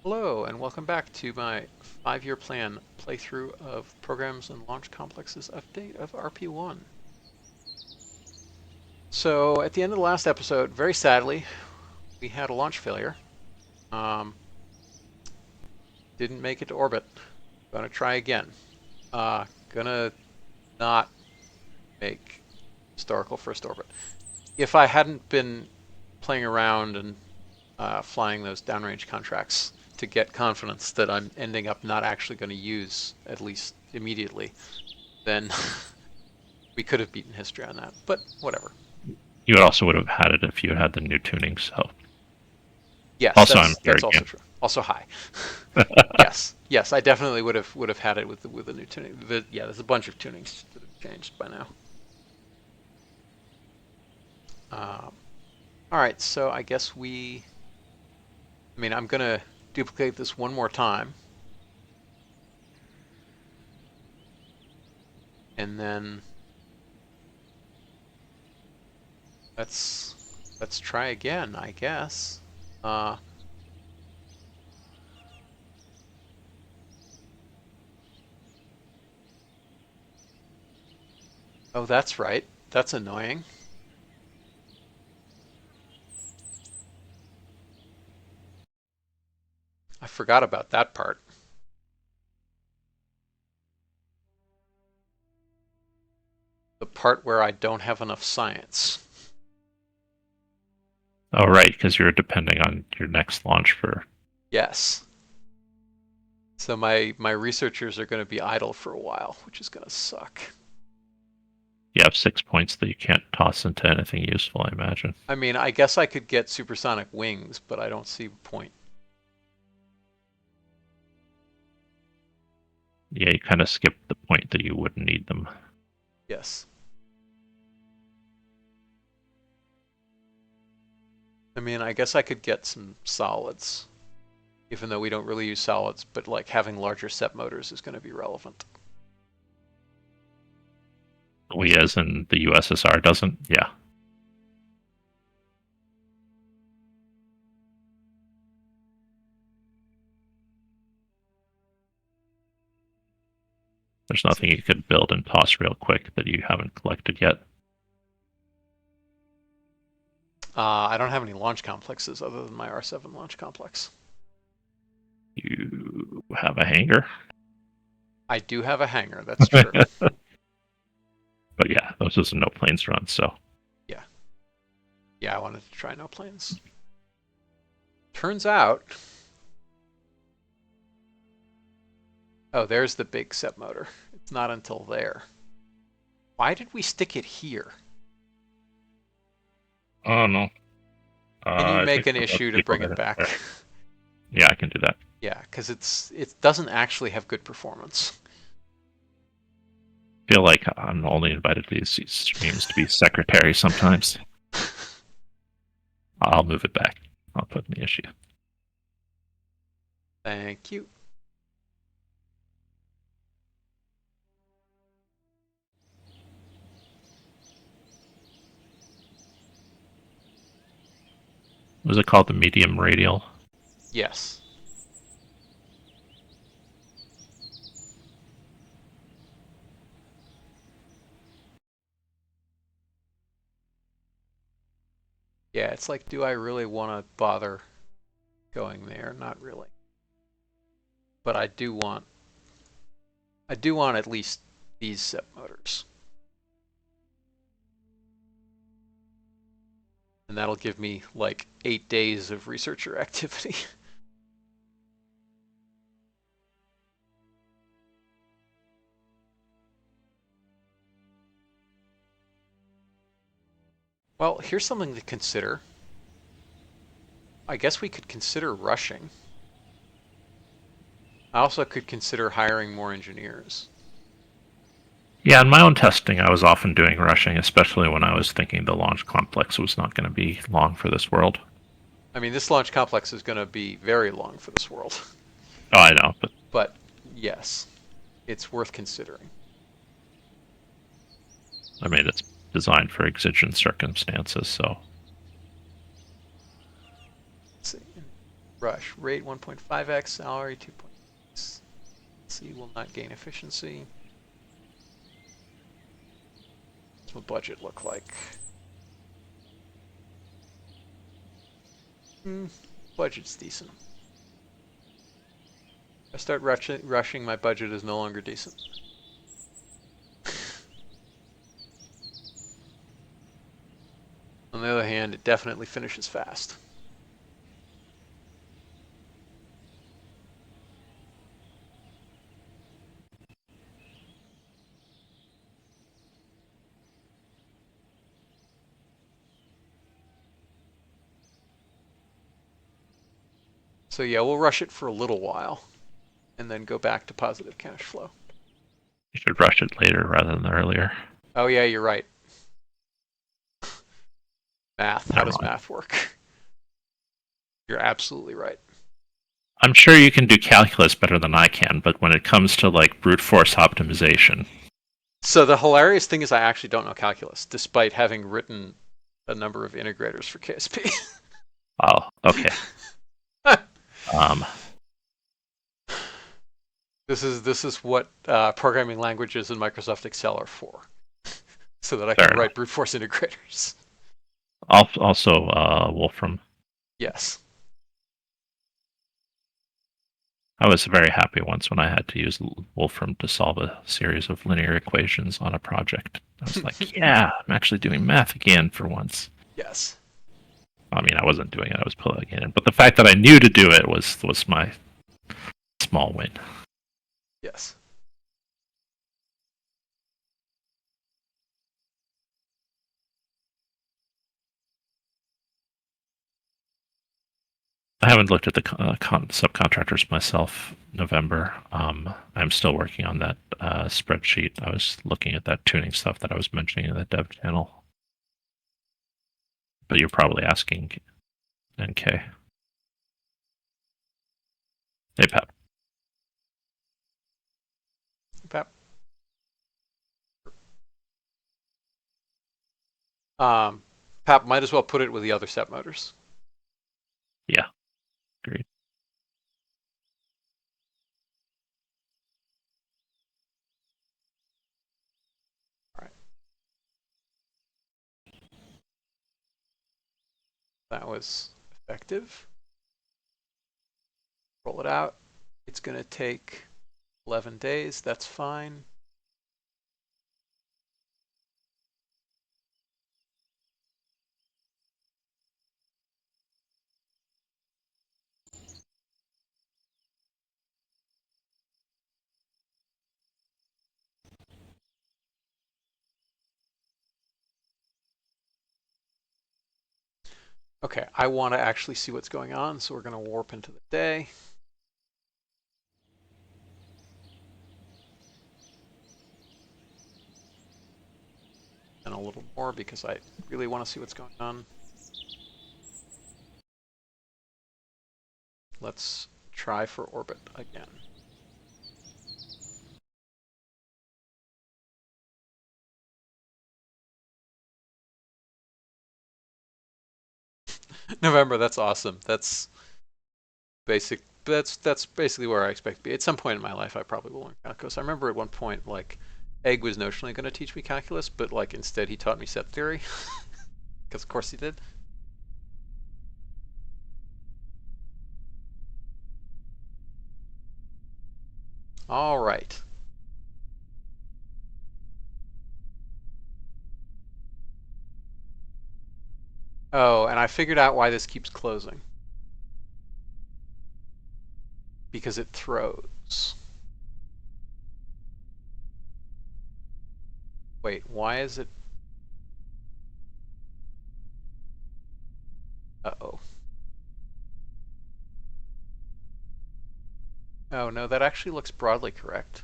Hello, and welcome back to my 5-year plan playthrough of Programs and Launch Complexes update of RP-1. So, at the end of the last episode, very sadly, we had a launch failure. Um, didn't make it to orbit. Gonna try again. Gonna not make historical first orbit. If I hadn't been playing around and flying those downrange contracts to get confidence that I'm ending up not actually going to use, at least immediately, then we could have beaten history on that. But whatever. You also would have had it if you had the new tuning. So Yes, also, I'm that's very also good. true. Also high. Yes, I definitely would have had it with the new tuning. Yeah, there's a bunch of tunings that have changed by now. All right, so I guess I'm gonna duplicate this one more time, and then let's try again, I guess. Uh, oh, that's right. That's annoying. I forgot about that part. The part where I don't have enough science. Oh, right, because you're depending on your next launch for. Yes. So my researchers are going to be idle for a while, which is going to suck. You have 6 points that you can't toss into anything useful, I imagine. I mean, I guess I could get supersonic wings, but I don't see the point. Yeah, you kind of skipped the point that you wouldn't need them. Yes. I mean, I guess I could get some solids, even though we don't really use solids, but like having larger set motors is going to be relevant. We, as in the USSR, doesn't. Yeah. There's nothing you could build and toss real quick that you haven't collected yet. I don't have any launch complexes other than my R7 launch complex. You have a hangar. I do have a hangar, that's true. But yeah, those is a no planes run, so. Yeah. Yeah, I wanted to try no planes. Turns out. Oh, there's the big set motor. It's not until there. Why did we stick it here? Oh, no. Can you I make think an we're about issue to to be bring quiet it back? there. Yeah, I can do that. Yeah, because it doesn't actually have good performance. Feel like I'm only invited to these streams to be secretary sometimes. I'll move it back. I'll put in the issue. Thank you. Was it called the medium radial? Yes. Yeah, it's like, do I really want to bother going there? Not really. But I do want at least these set motors. And that'll give me like 8 days of researcher activity. Well, here's something to consider. I guess we could consider rushing. I also could consider hiring more engineers. Yeah, in my own testing, I was often doing rushing, especially when I was thinking the launch complex was not going to be long for this world. I mean, this launch complex is going to be very long for this world. Oh, I know, but But yes, it's worth considering. I mean, it's designed for exigent circumstances, so. Let's see. Rush. Rate 1.5x, salary 2.6. C will not gain efficiency. What's my budget look like? Budget's decent. If I start rushing, my budget is no longer decent. On the other hand, it definitely finishes fast. So yeah, we'll rush it for a little while and then go back to positive cash flow. You should rush it later rather than earlier. Oh yeah, you're right. Math. How Never does mind. math work? You're absolutely right. I'm sure you can do calculus better than I can, but when it comes to like brute force optimization, So the hilarious thing is I actually don't know calculus, despite having written a number of integrators for KSP. oh, okay. Um, This is what programming languages in Microsoft Excel are for, so that I fair can enough. write brute force integrators. Also, Wolfram. Yes. I was very happy once when I had to use Wolfram to solve a series of linear equations on a project. I was like, yeah, I'm actually doing math again for once. Yes. I mean, I wasn't doing it; I was plugging it in. But the fact that I knew to do it was my small win. Yes. I haven't looked at the subcontractors myself. November. I'm still working on that spreadsheet. I was looking at that tuning stuff that I was mentioning in the dev channel. But you're probably asking NK. Hey, Pep. Pap. Pap might as well put it with the other step motors. Yeah, agreed. All right. That was effective. Roll it out. It's going to take 11 days. That's fine. Okay, I want to actually see what's going on, so we're going to warp into the day. And a little more because I really want to see what's going on. Let's try for orbit again. November, that's awesome. That's basic. That's basically where I expect to be. At some point in my life, I probably will learn calculus. I remember at one point, like, Egg was notionally going to teach me calculus, but like instead he taught me set theory, because of course he did. All right. Oh, and I figured out why this keeps closing. Because it throws. Wait, why is it? Uh-oh. Oh, no, that actually looks broadly correct.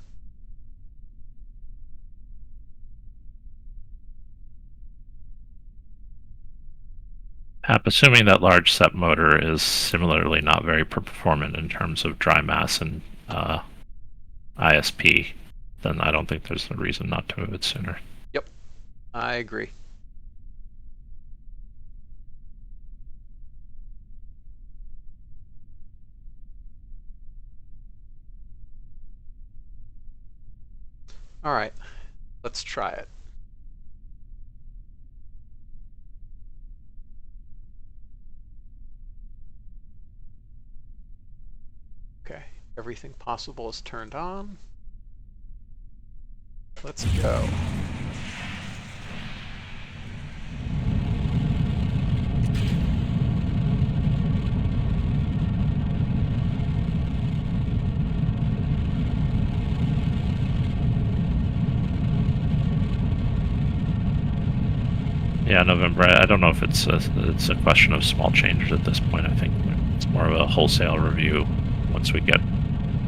Assuming that large step motor is similarly not very performant in terms of dry mass and ISP, then I don't think there's a reason not to move it sooner. Yep, I agree. All right, let's try it. Okay, everything possible is turned on. Let's go. Yeah, November. I don't know if it's a question of small changes at this point. I think it's more of a wholesale review once we get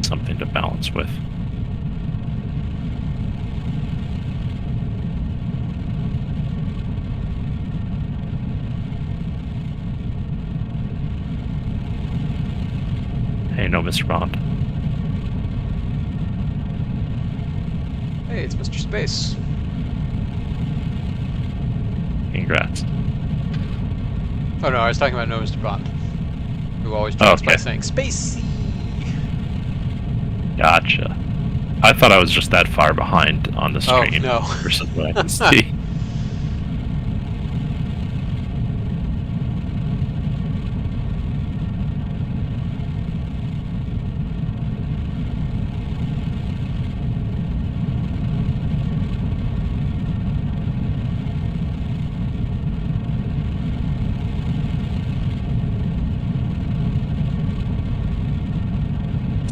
something to balance with. Hey, no, Mr. Bond. Hey, it's Mr. Space. Congrats. Oh no, I was talking about no Mr. Bond, who always joins by Okay, saying Spacey. gotcha. I thought I was just that far behind on the Oh stream no. versus what I can see.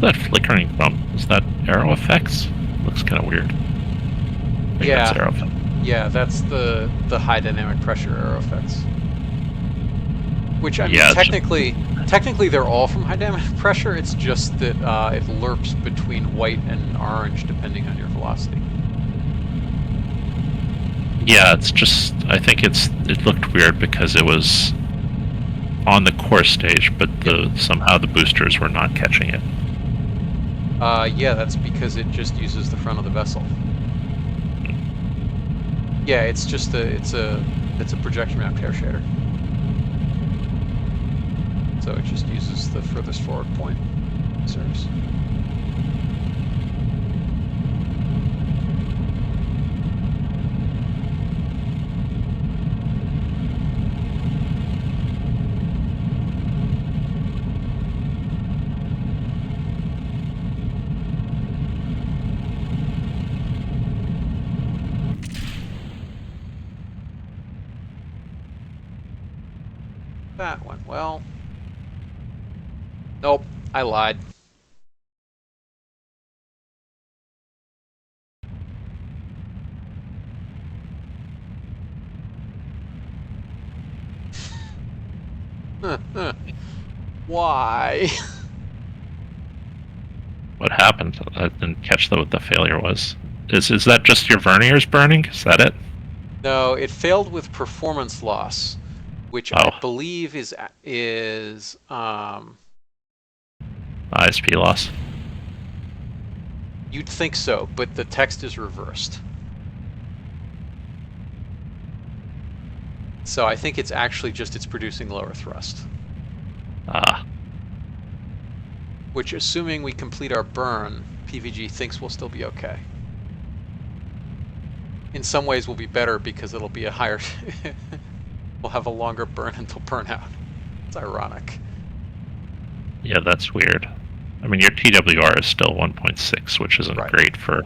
What's that flickering from? Is that arrow effects? Looks kind of weird. I think that's arrow effects. Yeah, that's the high dynamic pressure arrow effects. Which, I mean, Yeah, it's just, technically they're all from high dynamic pressure. It's just that it lerps between white and orange depending on your velocity. yeah, it's just. I think it looked weird because it was on the core stage, but somehow the boosters were not catching it. Yeah, that's because it just uses the front of the vessel. Yeah, it's just it's a projection map tear shader. So it just uses the furthest forward point it serves. That went well. Nope, I lied. Why? What happened? I didn't catch what the failure was. Is that just your verniers burning? Is that it? No, it failed with performance loss, which I Oh, believe is ISP loss. you'd think so, but the text is reversed. So I think it's actually just it's producing lower thrust. Ah, Which, assuming we complete our burn, PVG thinks we'll still be okay. In some ways, we'll be better because it'll be a higher. We'll have a longer burn until burnout. It's ironic. yeah, that's weird. I mean, your TWR is still 1.6, which isn't Right. great for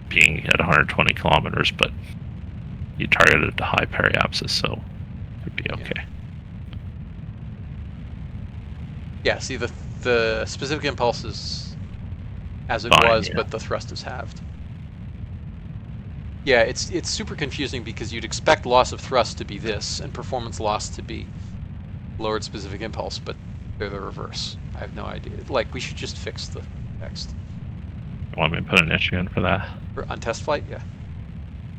being at 120 kilometers, but you targeted the high periapsis, so it'd be okay. Yeah. See, the specific impulse is as it Fine, was, yeah. but the thrust is halved. Yeah, it's super confusing because you'd expect loss of thrust to be this and performance loss to be lowered specific impulse, but they're the reverse. I have no idea. Like, we should just fix the text. You want me to put an issue in for that? On test flight, yeah.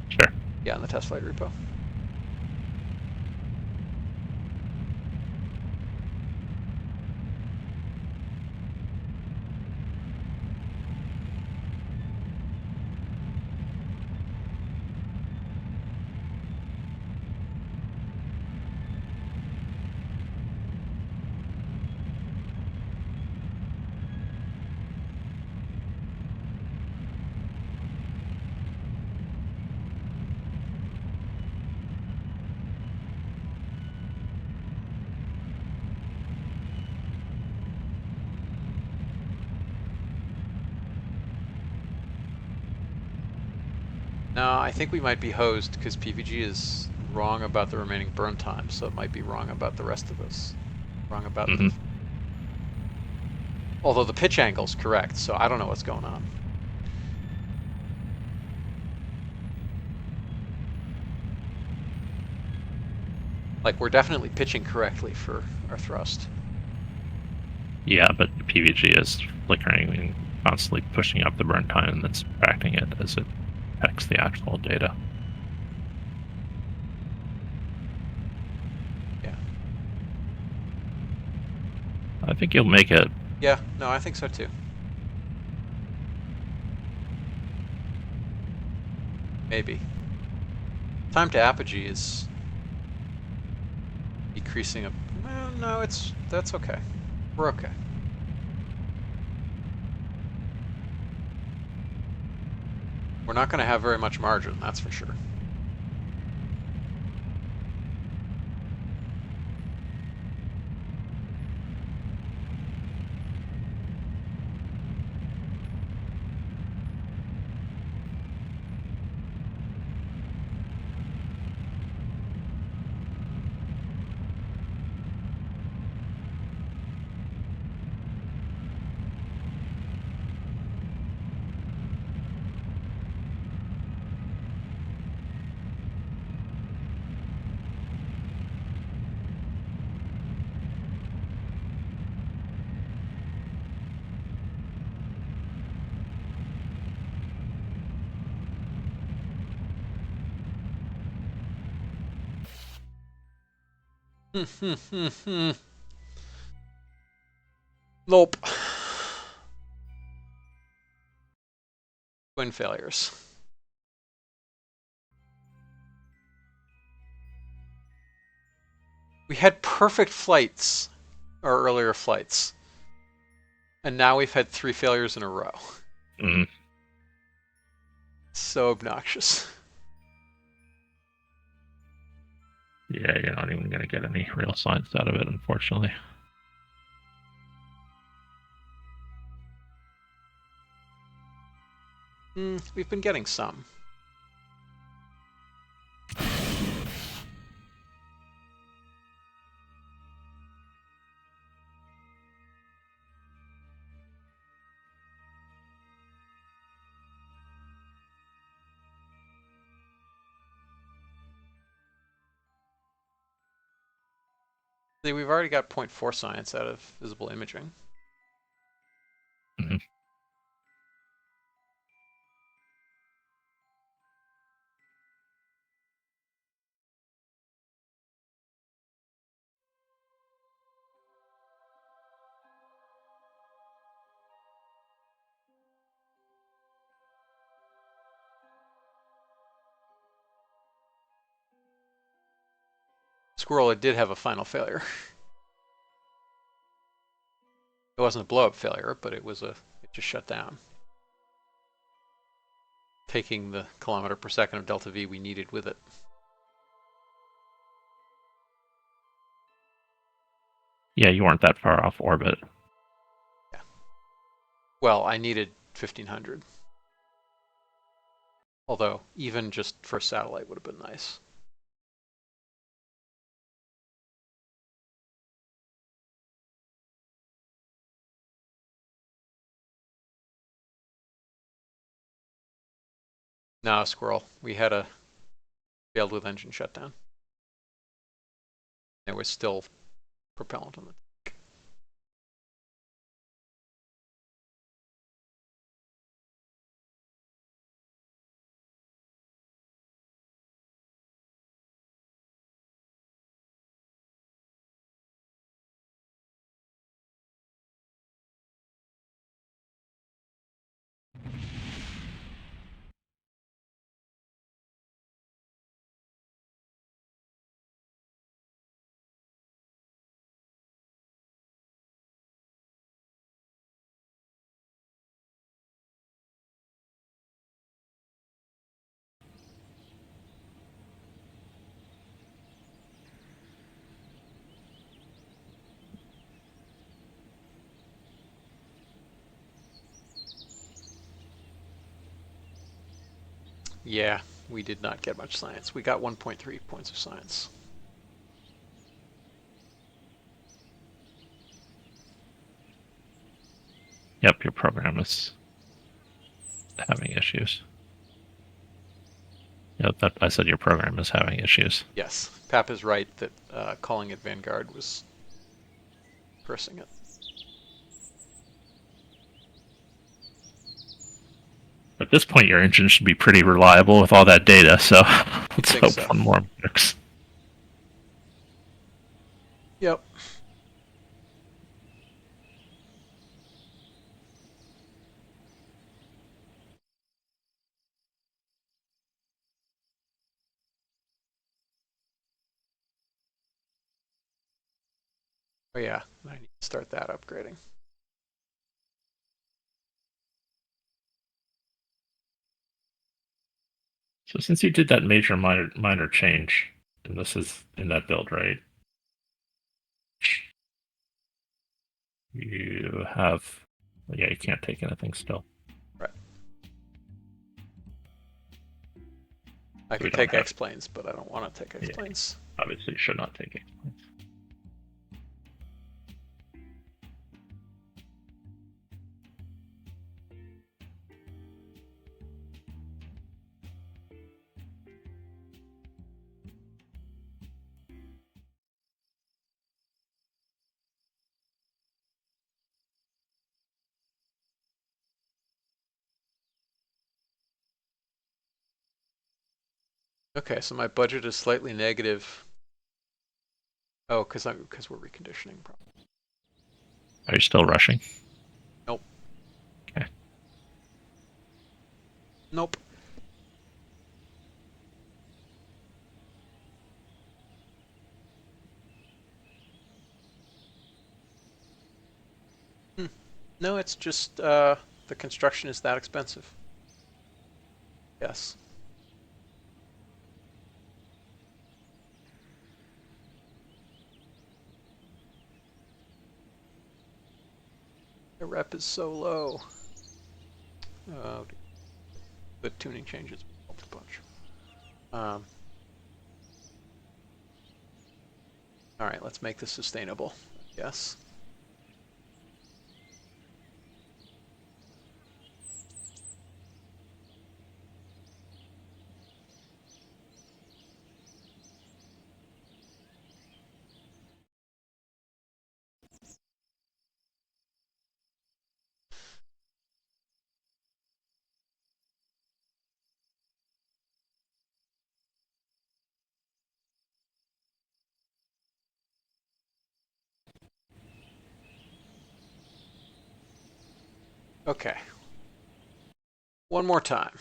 Sure. Yeah, on the test flight repo. No, I think we might be hosed because PVG is wrong about the remaining burn time, so it might be wrong about the rest of us. Wrong about the... Hmm. Although the pitch angle's correct, so I don't know what's going on. Like, we're definitely pitching correctly for our thrust. Yeah, but PVG is flickering and constantly pushing up the burn time and then subtracting it as it affects the actual data. Yeah. I think you'll make it. Yeah, no, I think so too. Maybe. Time to apogee is decreasing. Well, no, that's okay. We're okay. We're not going to have very much margin, that's for sure. Nope. Twin failures. We had perfect flights, our earlier flights, and now we've had 3 failures in a row. Mm, So obnoxious. yeah, you're not even going to get any real science out of it, unfortunately. We've been getting some. See, we've already got 0.4 science out of visible imaging. Mhm. Squirrel, it did have a final failure. It wasn't a blow-up failure, but it just shut down. Taking the kilometer per second of delta V we needed with it. Yeah, you weren't that far off orbit. Yeah. Well, I needed 1500. Although, even just for a satellite would have been nice. No, Squirrel. We had a failed with engine shutdown. There was still propellant on it. Yeah, we did not get much science. We got 1.3 points of science. Yep, your program is having issues. Yep, I said your program is having issues. Yes, Pap is right that calling it Vanguard was pressing it. At this point, your engine should be pretty reliable with all that data, so let's hope so. one more works. Yep. Oh yeah, I need to start that upgrading. So since you did that major minor change, and this is in that build, right? You have, yeah, you can't take anything still. Right. I We can don't take have, X-planes, but I don't want to take X-planes. Yeah, obviously, you should not take it. Okay, so my budget is slightly negative. Oh, because we're reconditioning. Probably. Are you still rushing? Nope. Okay. Nope. No, it's just the construction is that expensive. Yes. The rep is so low. Oh, the tuning changes helped a bunch. All right, let's make this sustainable. Yes. Okay. One more time.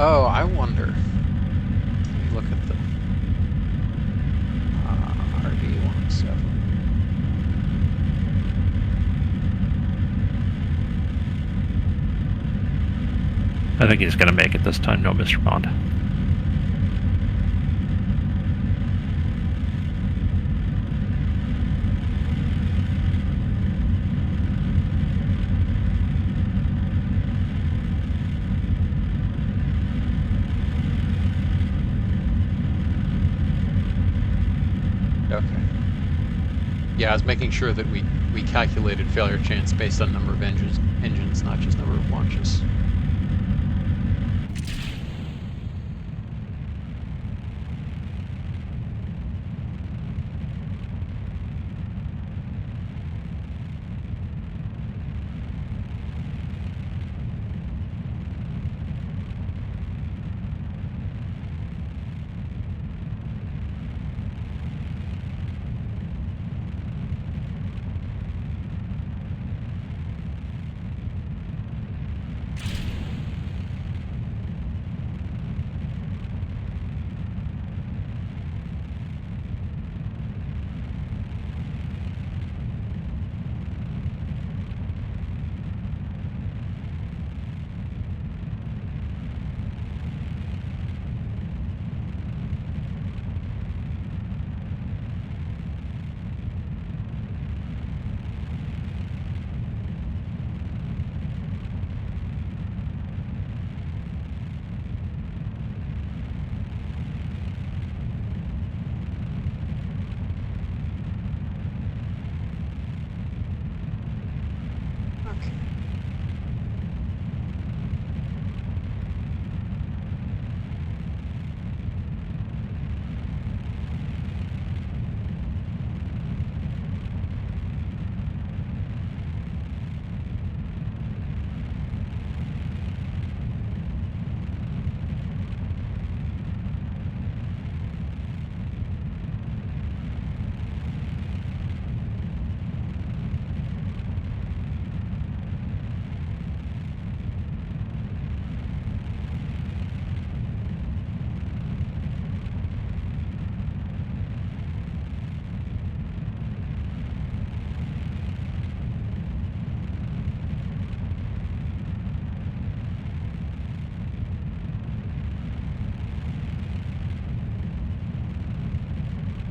Oh, I wonder. Let me look at the RP-1 7. I think he's going to make it this time. No, Mr. Bond. Okay. Yeah, I was making sure that we calculated failure chance based on number of engines, not just number of launches. Okay.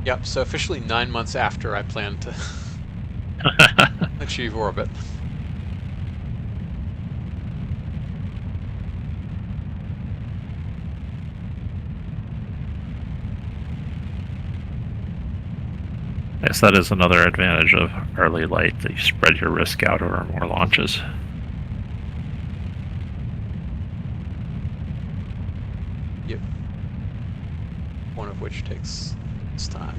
Yep, so officially 9 months after I plan to achieve orbit. Yes, that is another advantage of early light, that you spread your risk out over more launches. Yep. One of which takes time.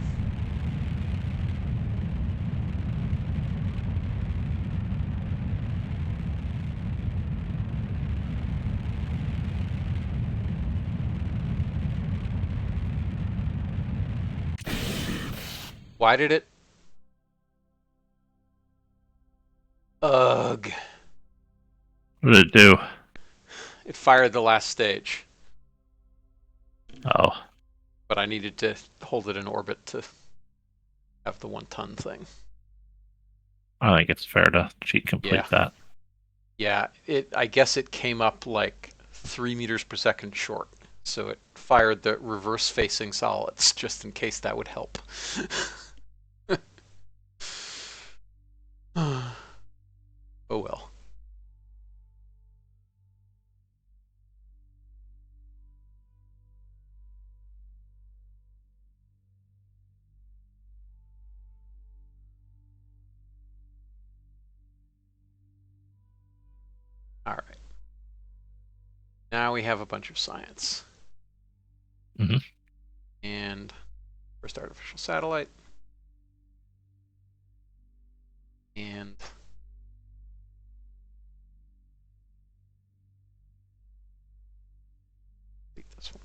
Why did it? Ugh. What did it do? It fired the last stage, Oh, but I needed to hold it in orbit to have the 1 ton thing. I think it's fair to cheat Yeah. complete that. Yeah, I guess it came up like 3 meters per second short. So it fired the reverse facing solids just in case that would help. Oh well. All right. Now we have a bunch of science. Hmm. And first artificial satellite. And delete this one.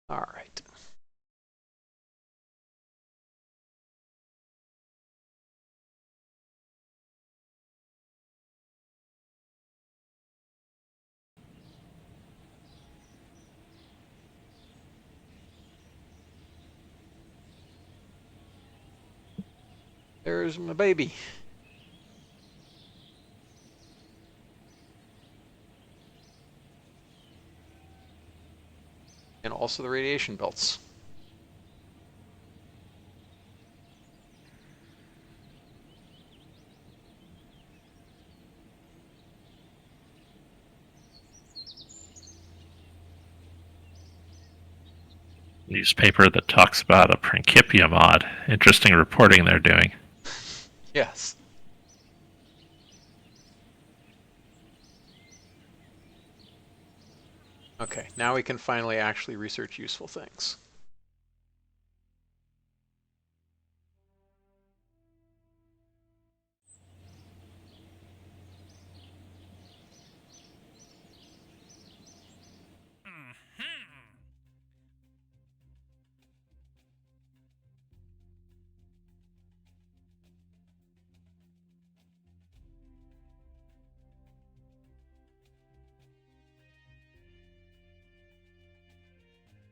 All right. There's my baby. And also the radiation belts. Newspaper that talks about a Principia mod. Interesting reporting they're doing. Yes. Okay, now we can finally actually research useful things.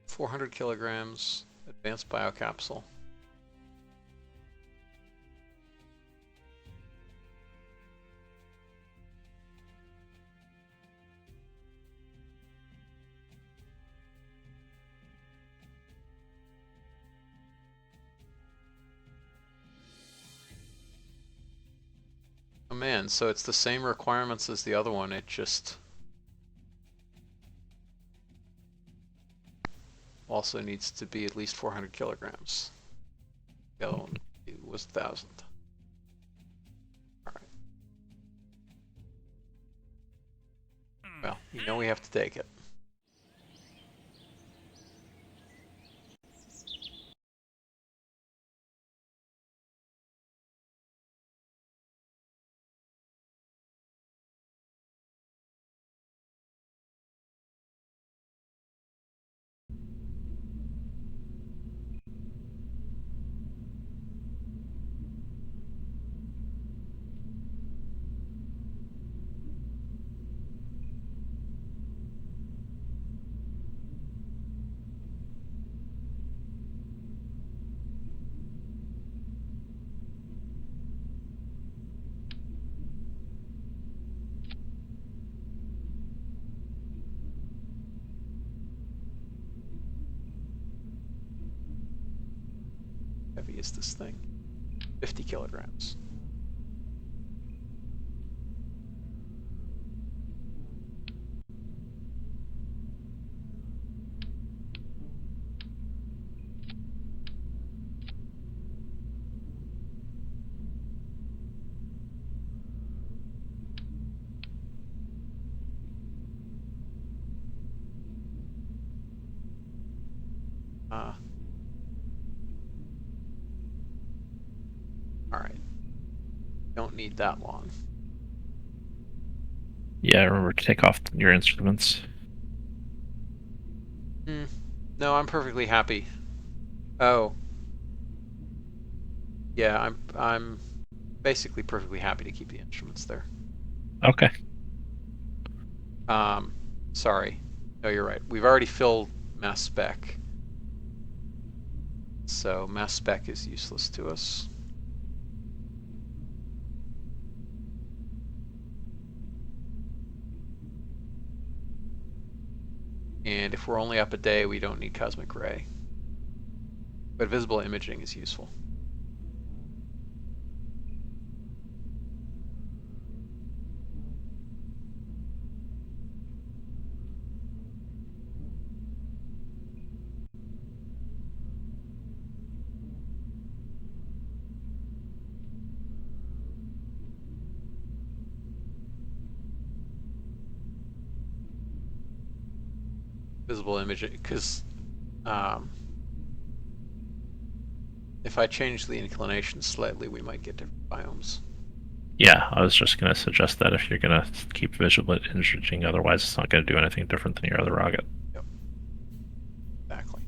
$400 kilograms, advanced biocapsule. Oh man, so it's the same requirements as the other one, it just also needs to be at least 400 kilograms. The other one was 1,000. Alright. Well, you know we have to take it. How heavy is this thing? 50 kilograms. Alright. Don't need that long. Yeah, remember to take off your instruments. No, I'm perfectly happy. Oh. Yeah, I'm basically perfectly happy to keep the instruments there. Okay. Sorry. No, you're right. We've already filled mass spec. So mass spec is useless to us. And if we're only up a day, we don't need cosmic ray. But visible imaging is useful. Visible imaging, because if I change the inclination slightly, we might get different biomes. Yeah, I was just going to suggest that if you're going to keep visual imaging, otherwise it's not going to do anything different than your other rocket. Yep. Exactly.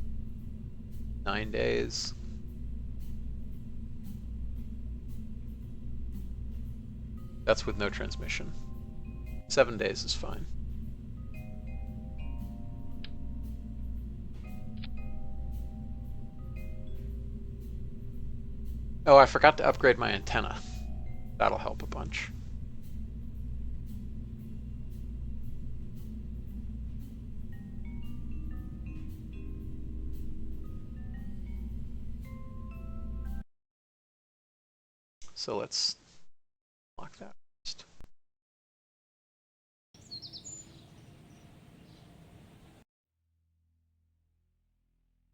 9 days. That's with no transmission. 7 days is fine. Oh, I forgot to upgrade my antenna. That'll help a bunch. So let's lock that first.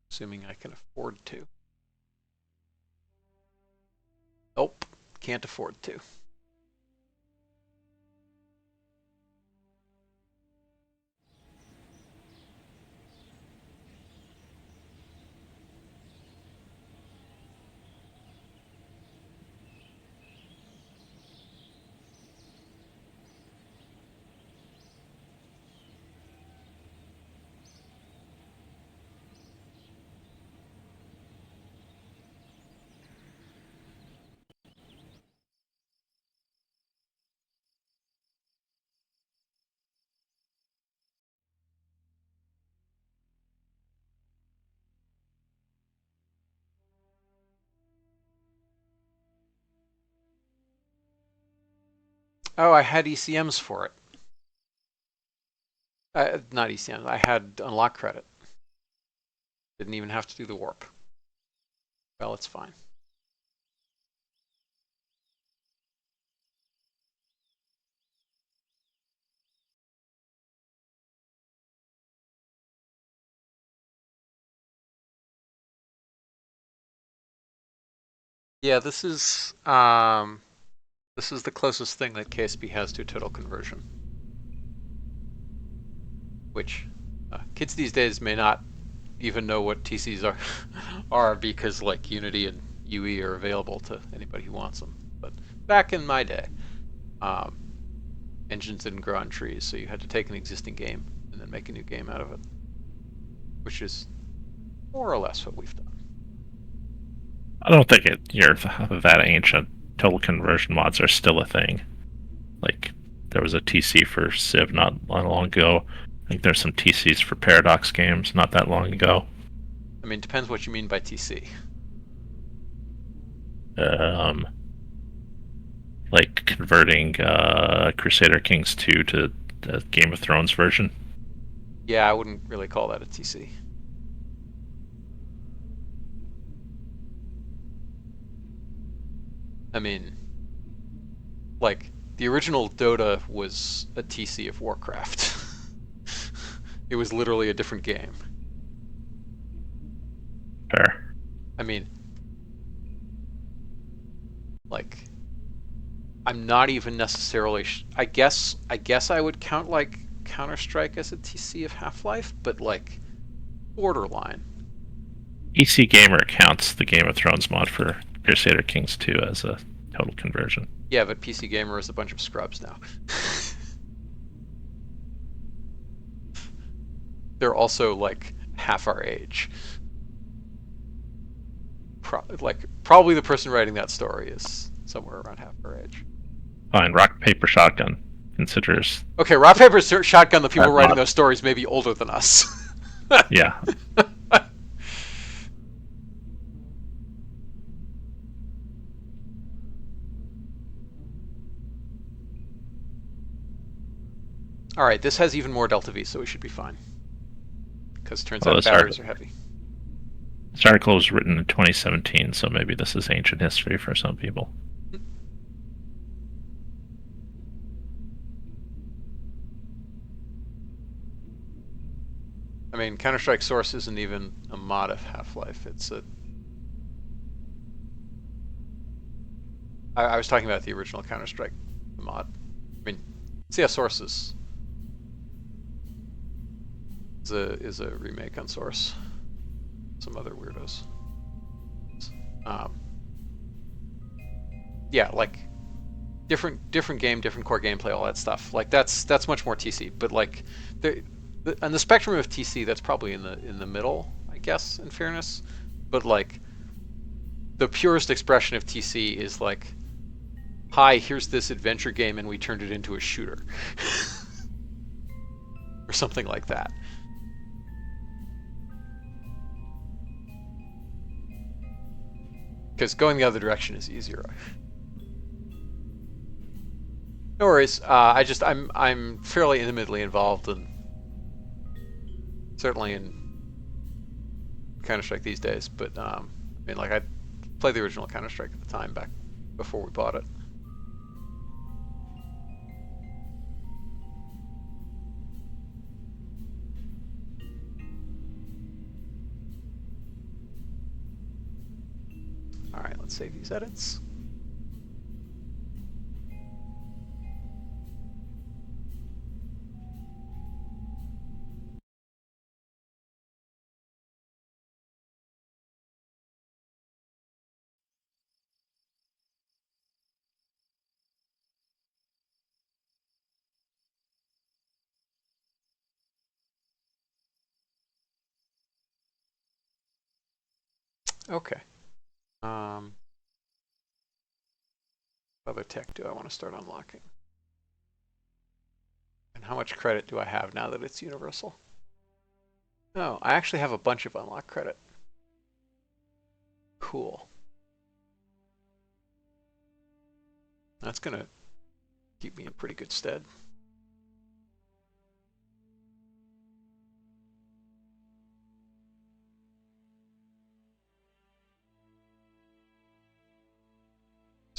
Assuming I can afford to. Nope, can't afford to. Oh, I had ECMs for it. Not ECMs, I had unlock credit. Didn't even have to do the warp. Well, it's fine. Yeah, this is the closest thing that KSP has to total conversion. Which kids these days may not even know what TCs are are because like Unity and UE are available to anybody who wants them. But back in my day, um, engines didn't grow on trees, so you had to take an existing game and then make a new game out of it, which is more or less what we've done. I don't think you're that ancient. Total conversion mods are still a thing. Like, there was a TC for Civ not long ago. I think there's some TCs for Paradox games not that long ago. I mean, depends what you mean by TC. Um, like converting Crusader Kings 2 to the Game of Thrones version. Yeah, I wouldn't really call that a TC. I mean, like, the original Dota was a TC of Warcraft. It was literally a different game. Fair. I mean, like, I'm not even necessarily. I guess I would count like Counter Strike as a TC of Half-Life, but like borderline. PC Gamer counts the Game of Thrones mod for Crusader Kings 2 as a total conversion. Yeah, but PC Gamer is a bunch of scrubs now. They're also like half our age. Probably the person writing that story is somewhere around half our age. Fine, Rock Paper Shotgun considers. Okay, Rock Paper Shotgun. The people writing Mod. those stories may be older than us. Yeah. All right, this has even more delta V, so we should be fine. Because it turns Well, out batteries are heavy. This article was written in 2017, so maybe this is ancient history for some people. I mean, Counter-Strike Source isn't even a mod of Half-Life. It's a... I was talking about the original Counter-Strike mod. I mean, CS Source is a remake on Source. Some other weirdos. Yeah, like different game, different core gameplay, all that stuff. Like that's much more TC. But like, on the spectrum of TC, that's probably in the middle, I guess, in fairness. But like, the purest expression of TC is like, hi, here's this adventure game, and we turned it into a shooter, or something like that. Because going the other direction is easier. No worries. I'm fairly intimately involved in certainly in Counter-Strike these days, but I mean, like I played the original Counter-Strike at the time back before we bought it. All right, let's save these edits. Okay. Um, what other tech do I want to start unlocking? And how much credit do I have now that it's universal? Oh, I actually have a bunch of unlock credit. Cool. That's gonna keep me in pretty good stead.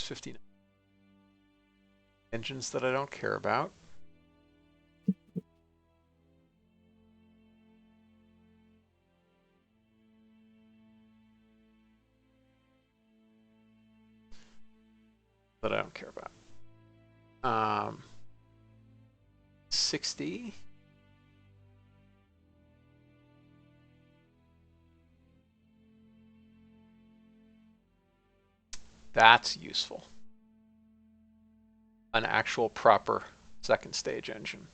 It's 15 engines that I don't care about. That I don't care about. 60. That's useful. An actual proper second stage engine.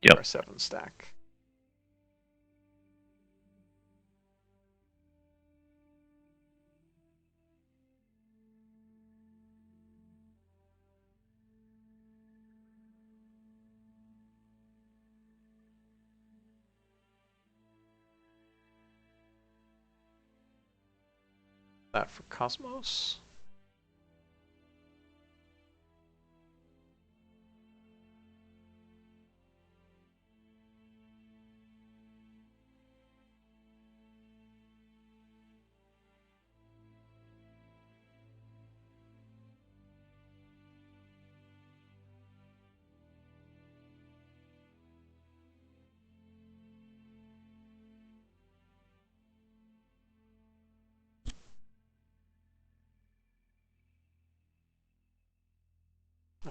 Yep. Or 7 stack. That for Cosmos.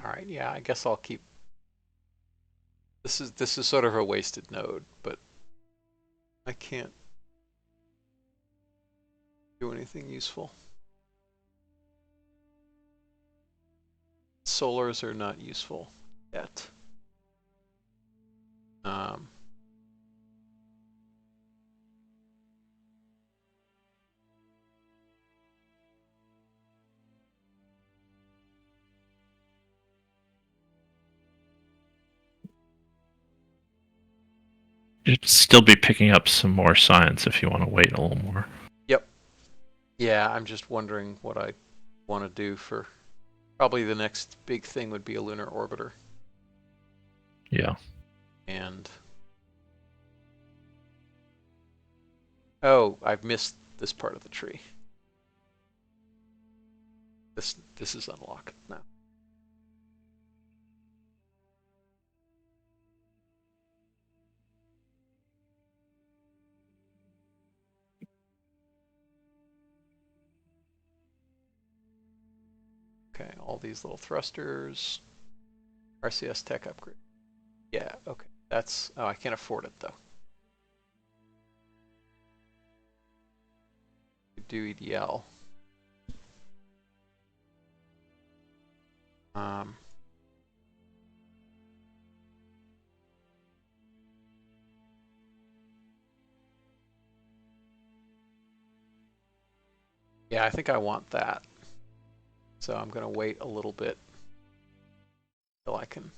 All right, yeah, I guess I'll keep. This is sort of a wasted node, but I can't do anything useful. Solars are not useful yet. Um, You'd still be picking up some more science if you want to wait a little more. yep. Yeah, I'm just wondering what I want to do for. Probably the next big thing would be a lunar orbiter. Yeah. And oh, I've missed this part of the tree. This is unlocked now. Okay, all these little thrusters. RCS tech upgrade. Yeah, okay. That's oh, I can't afford it though. Do EDL. Um, yeah, I think I want that. So I'm gonna wait a little bit till I can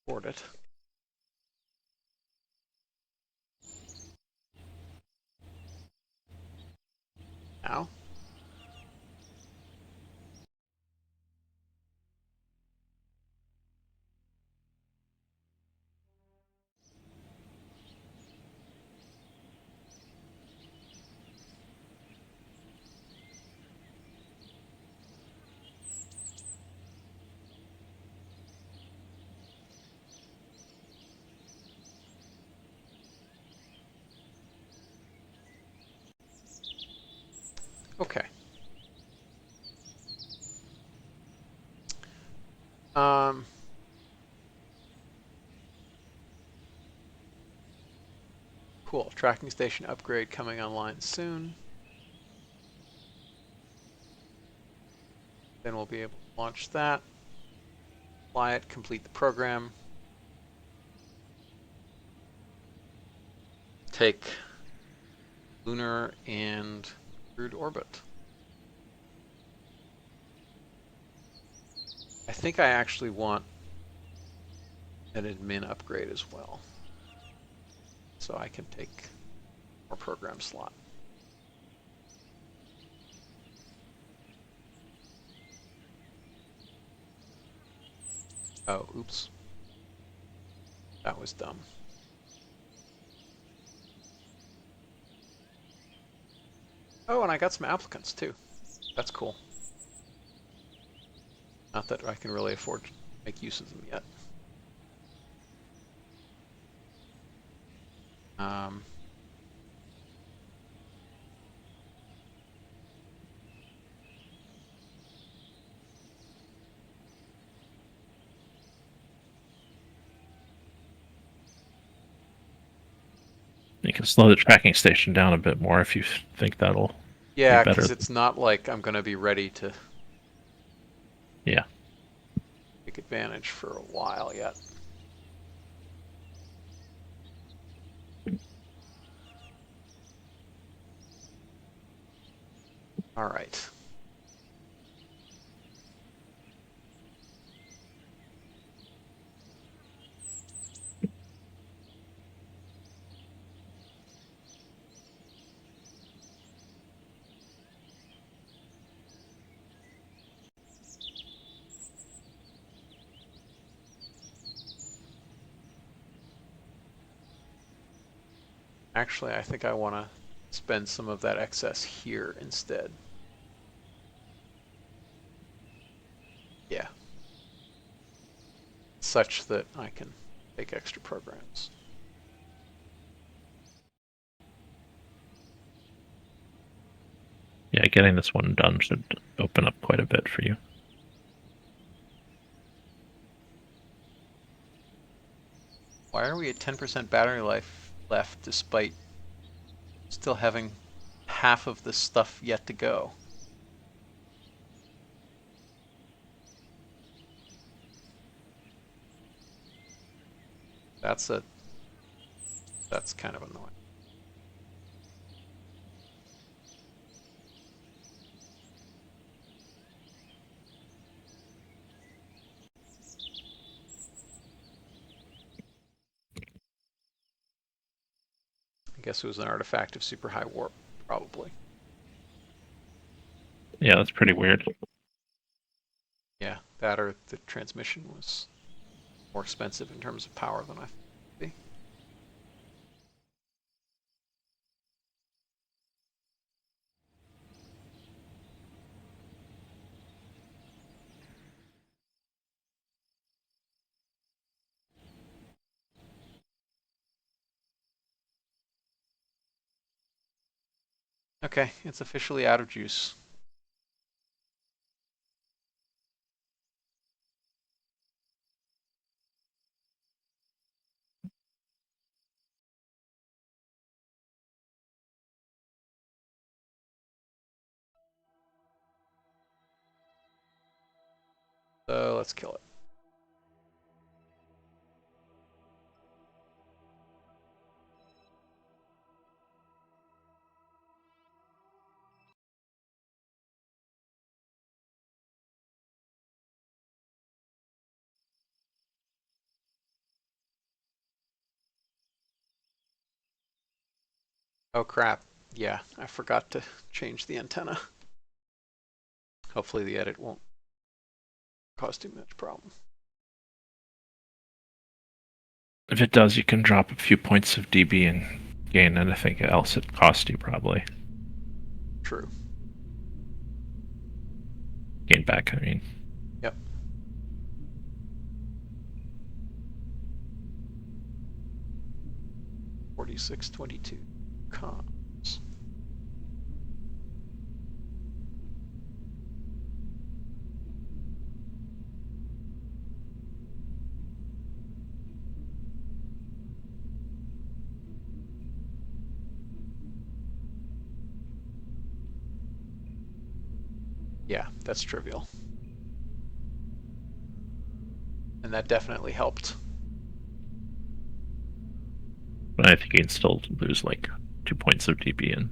afford it. now. Okay. Um, cool. Tracking station upgrade coming online soon. Then we'll be able to launch that, fly it, complete the program, take lunar and crude orbit. I think I actually want an admin upgrade as well, so I can take more program slot. Oh, oops. That was dumb. Oh, and I got some applicants too. That's cool. Not that I can really afford to make use of them yet. Um, You can slow the tracking station down a bit more if you think that'll be yeah, better. because it's not like I'm going to be ready to Yeah. take advantage for a while yet. All right. Actually, I think I want to spend some of that excess here instead. Yeah. Such that I can take extra programs. Yeah, getting this one done should open up quite a bit for you. Why are we at 10% battery life left despite still having half of the stuff yet to go? That's kind of annoying. I guess it was an artifact of super high warp, probably. Yeah, that's pretty weird. Yeah, that or the transmission was more expensive in terms of power than I thought it would be. Okay, it's officially out of juice. So let's kill it. Oh crap. Yeah, I forgot to change the antenna. Hopefully the edit won't cause too much problem. If it does, you can drop a few points of dB and gain anything else it cost you, probably. True. Gain back, I mean. Yep. $46.22 comms. Yeah, that's trivial. And that definitely helped. But I think you can still lose like 2 points of dB and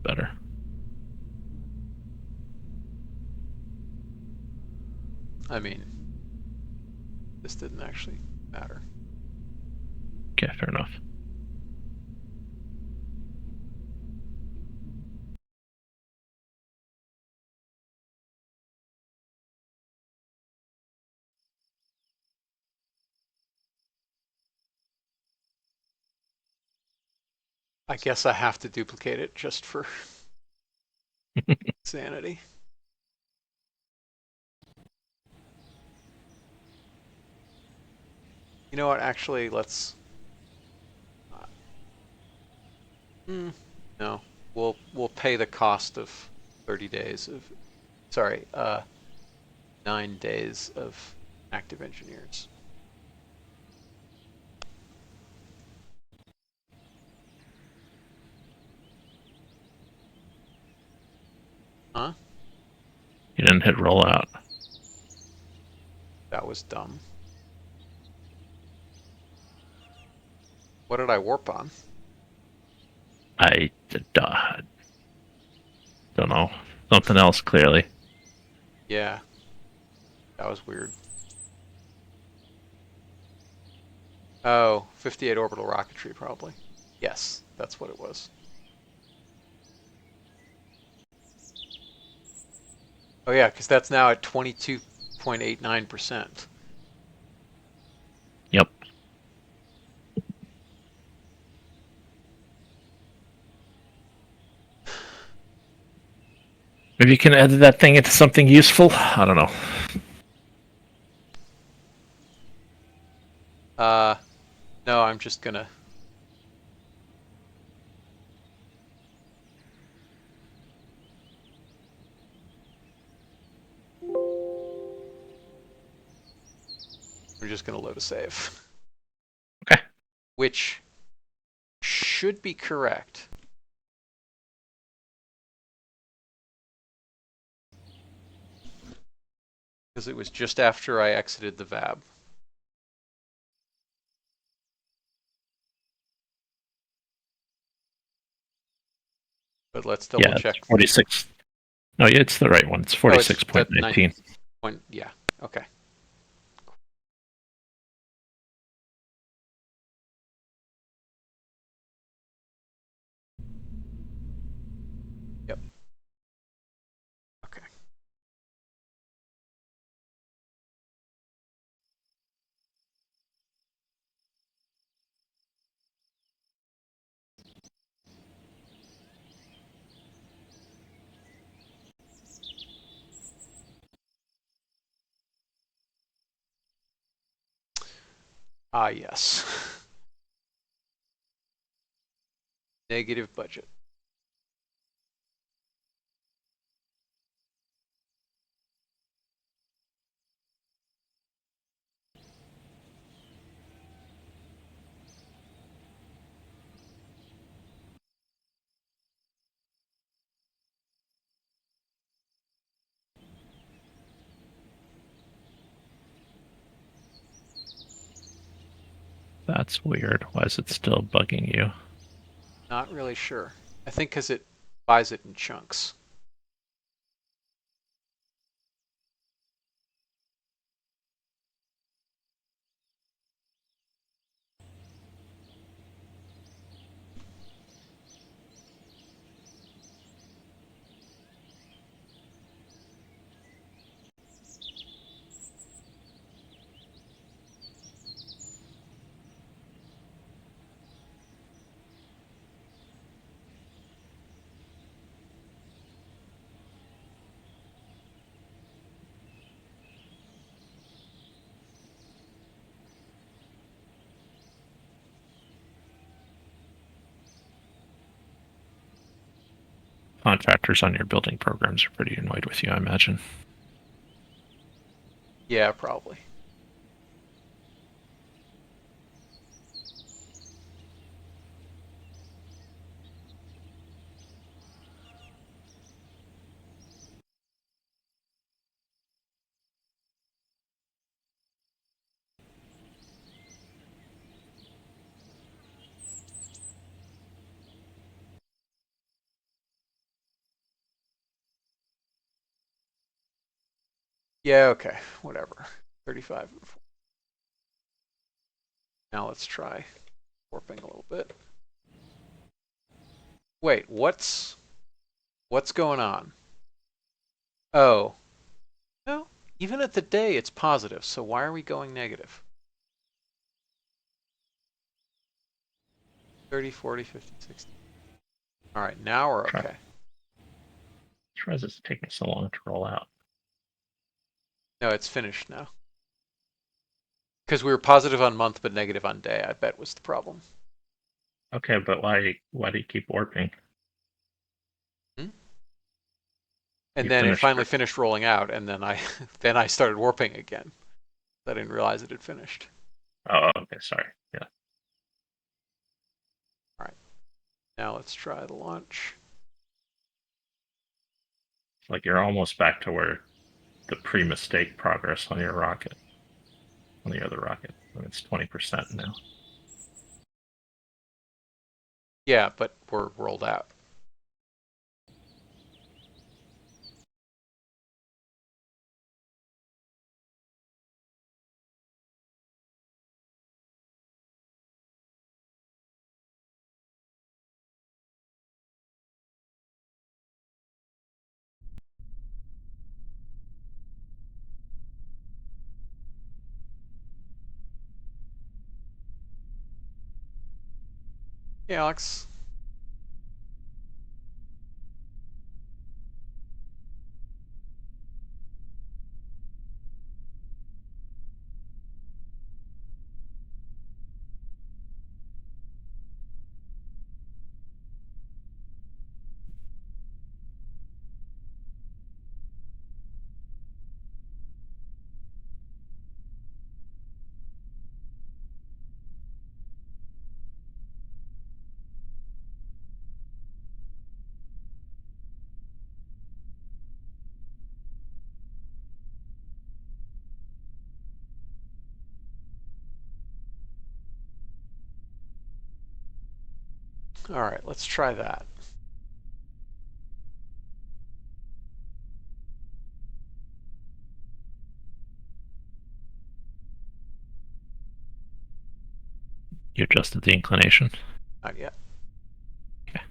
better. I mean, this didn't actually matter. Okay, fair enough. I guess I have to duplicate it just for sanity. You know what? Actually, let's. No, we'll pay the cost of 30 days of. Sorry, 9 days of active engineers. Huh? You didn't hit rollout. That was dumb. What did I warp on? I don't know. Something else, clearly. Yeah, that was weird. Oh, 58 orbital rocketry, probably. Yes, that's what it was. Oh yeah, because that's now at 22.89%. Yep. Maybe you can edit that thing into something useful. I don't know. No, I'm just gonna. I'm just gonna load a save. Okay. Which should be correct. Because it was just after I exited the VAB. But let's double Yeah, check. it's 46. No, yeah, it's the right one. It's Oh, it's that 46.19. 9 yeah, okay. Yep. Okay. Ah, yes. Negative budget. That's weird. Why is it still bugging you? Not really sure. I think because it buys it in chunks. contractors on your building programs are pretty annoyed with you, I imagine. Yeah, probably. Yeah, okay, whatever. 35. Now let's try warping a little bit. Wait, what's going on? Oh, no, even at the day it's positive, so why are we going negative? 30, 40, 50, 60. All right, now we're Try, okay. try this is taking so long to roll out. No, it's finished now. Because we were positive on month but negative on day, I bet was the problem. Okay, but why do you keep warping? Hmm? You And then it finished finally it. finished rolling out, and then I then I started warping again. I didn't realize it had finished. Oh, okay, sorry. Yeah. All right, now let's try the launch. Like you're almost back to where the pre-mistake progress on your rocket, on the other rocket. And it's 20% now. Yeah, but we're rolled out. Yeah, Alex. All right, let's try that. You adjusted the inclination. Not yet. Okay.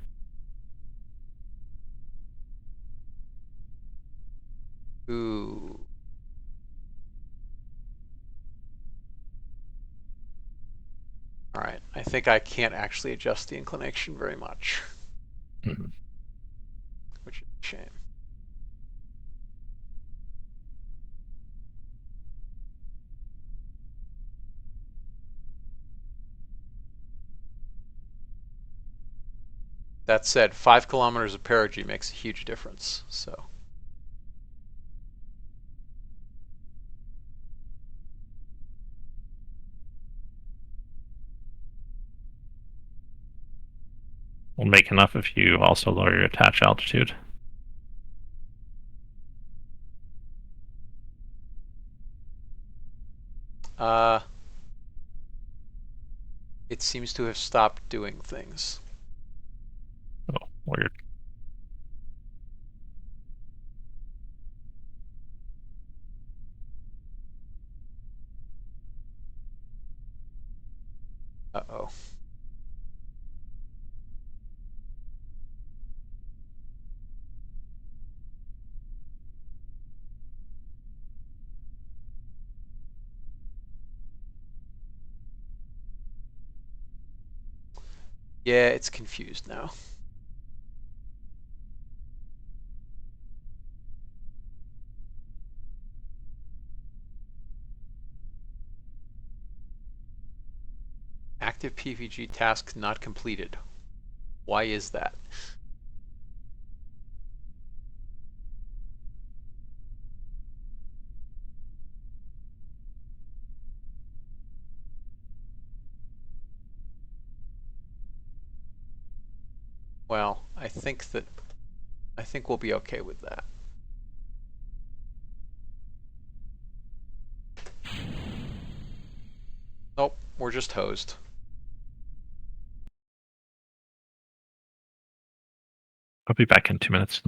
Ooh. All right, I think I can't actually adjust the inclination very much, Mhm. which is a shame. That said, 5 kilometers of perigee makes a huge difference. So Will make enough if you also lower your attach altitude. uh, it seems to have stopped doing things. Oh, weird. Uh-oh. Yeah, it's confused now. Active PVG task not completed. Why is that? Well, I think we'll be okay with that. Nope, we're just hosed. I'll be back in 2 minutes.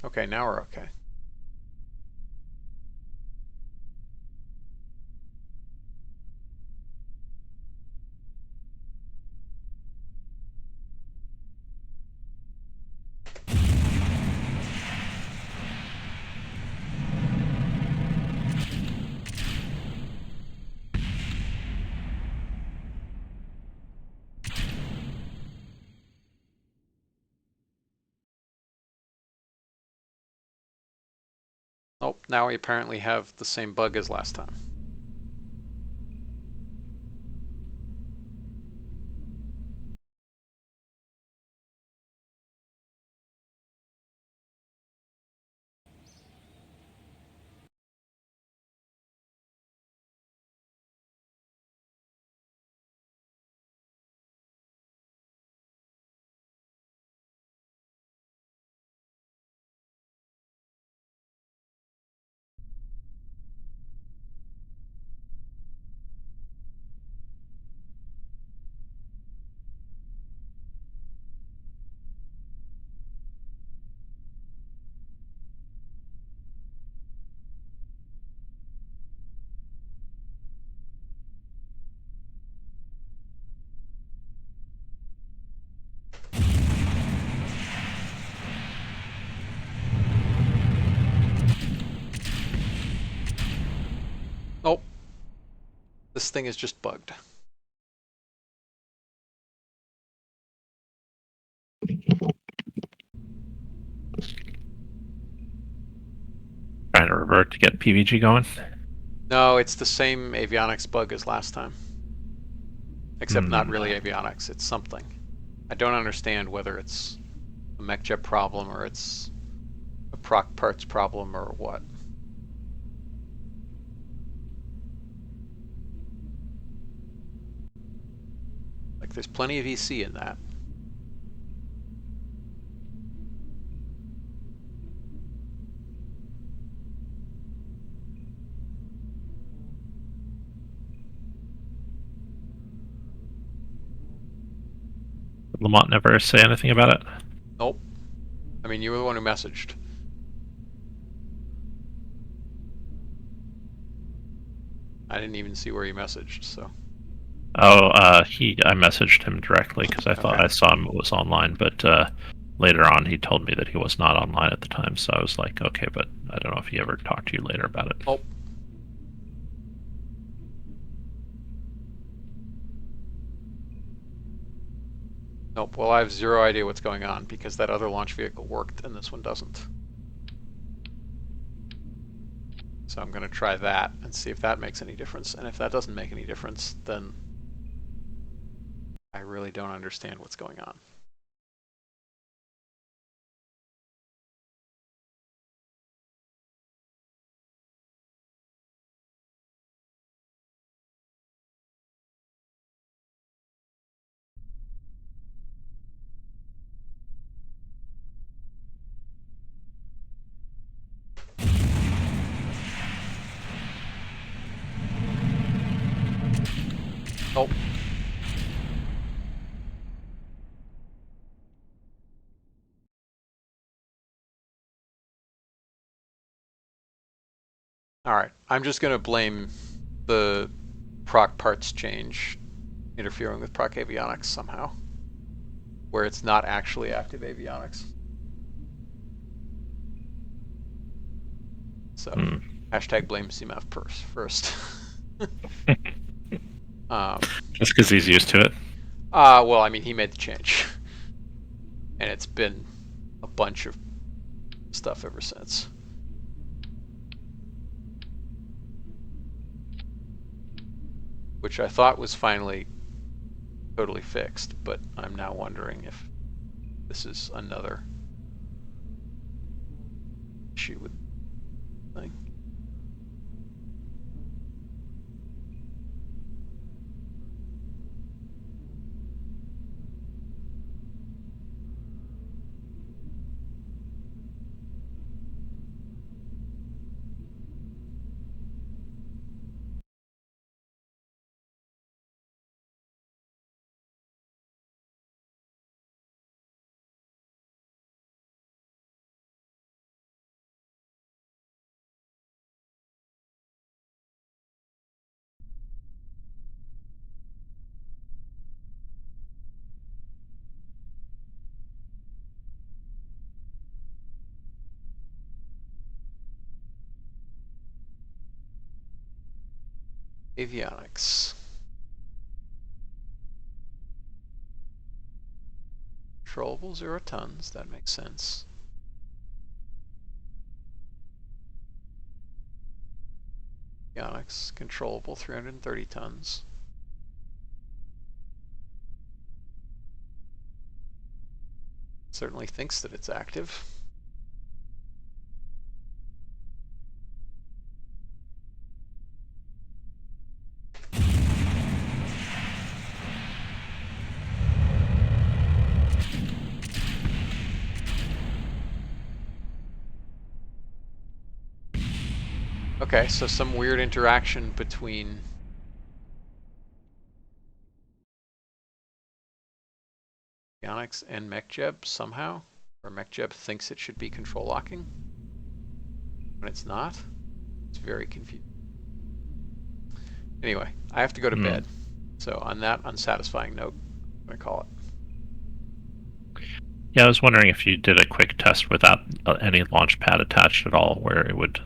Okay, now we're okay. Oh, now we apparently have the same bug as last time. Nope, this thing is just bugged. Trying to revert to get PVG going. No, it's the same avionics bug as last time. Except not really avionics, it's something. I don't understand whether it's a MechJet problem or it's a proc parts problem or what. Like, there's plenty of EC in that. Lamont never say anything about it. Nope. I mean, you were the one who messaged. I didn't even see where you messaged, so. Oh, I messaged him directly because I thought Okay. I saw him was online, but later on he told me that he was not online at the time. So I was like, okay, but I don't know if he ever talked to you later about it. Oh. Nope, well, I have zero idea what's going on because that other launch vehicle worked and this one doesn't. So I'm going to try that and see if that makes any difference. And if that doesn't make any difference, then I really don't understand what's going on. Oh. All right, I'm just going to blame the proc parts change interfering with proc avionics somehow, where it's not actually active avionics. So, hashtag blame CMAF first. Just because he's used to it. Well, I mean, he made the change. And it's been a bunch of stuff ever since. Which I thought was finally totally fixed, but I'm now wondering if this is another issue with the thing. Avionics. Controllable 0 tons, that makes sense. Avionics, controllable 330 tons. Certainly thinks that it's active. Okay, so some weird interaction between avionics and MechJeb somehow, or MechJeb thinks it should be control locking when it's not. It's very confusing. Anyway, I have to go to bed. So on that unsatisfying note, I'm going to call it. Yeah, I was wondering if you did a quick test without any launch pad attached at all, where it would,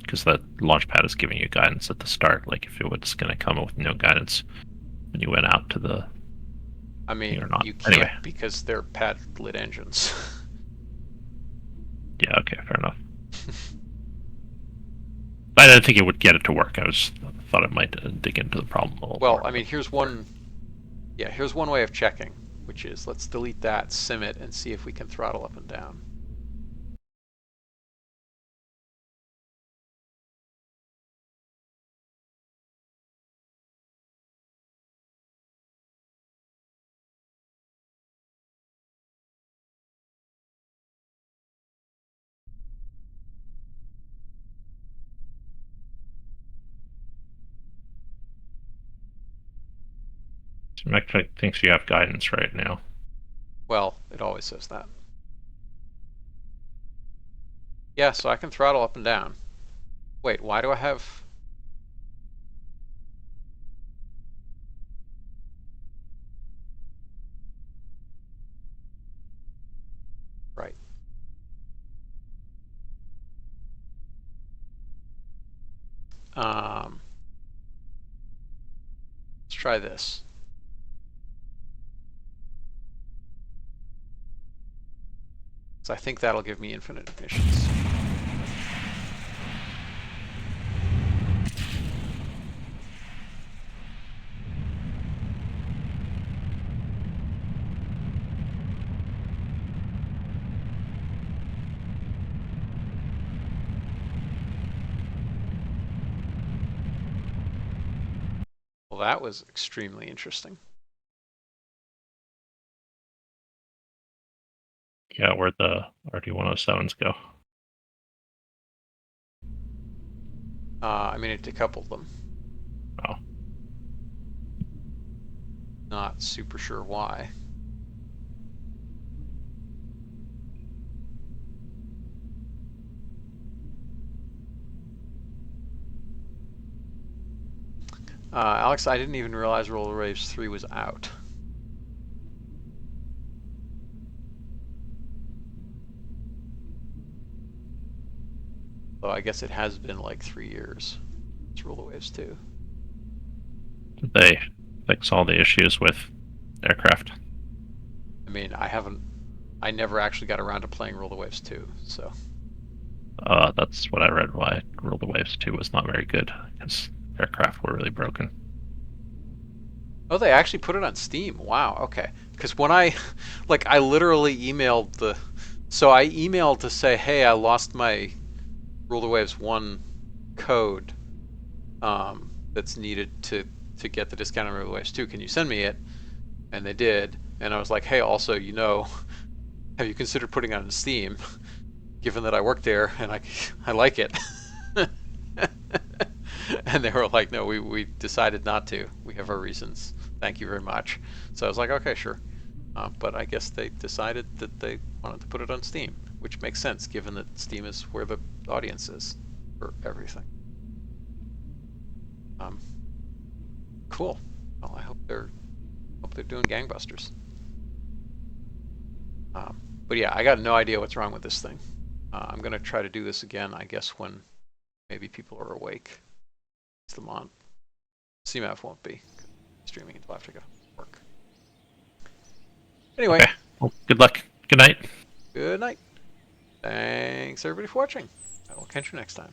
because the launch pad is giving you guidance at the start, like if it was going to come with no guidance when you went out to the. I mean, or not. you can't Anyway. because they're pad-lit engines. Yeah, okay, fair enough. I didn't think it would get it to work. I thought it might dig into the problem a little Well, more. I mean, here's one way of checking, which is let's delete that, sim it, and see if we can throttle up and down. Mech thinks you have guidance right now. Well, it always says that. Yeah, so I can throttle up and down. Wait, why do I have... Right. Let's try this. So I think that'll give me infinite ignitions. Well, that was extremely interesting. Yeah, where'd the RT-107s go? I mean, it decoupled them. Oh. Not super sure why. Alex, I didn't even realize Roller Waves 3 was out. So I guess it has been like 3 years. It's Roller Waves 2. Did they fix all the issues with aircraft? I mean, I never actually got around to playing Roller Waves 2, so. That's what I read why Roll the Waves 2 was not very good, because aircraft were really broken. Oh, they actually put it on Steam. Wow, okay. Because when I literally emailed so I emailed to say, hey, I lost my Rule the Waves 1 code that's needed to get the discount on Rule the Waves 2. Can you send me it? And they did. And I was like, hey, also, have you considered putting it on Steam? Given that I work there and I like it. And they were like, no, we decided not to. We have our reasons. Thank you very much. So I was like, okay, sure. But I guess they decided that they wanted to put it on Steam, which makes sense given that Steam is where the audience is for everything. Cool. Well, I hope they're doing gangbusters. But yeah, I got no idea what's wrong with this thing. I'm gonna try to do this again, I guess, when maybe people are awake. It's the mon. CMAF won't be streaming until after I go to work. Anyway, Okay. Well, good luck. Good night. good night. Thanks everybody for watching. I will catch you next time.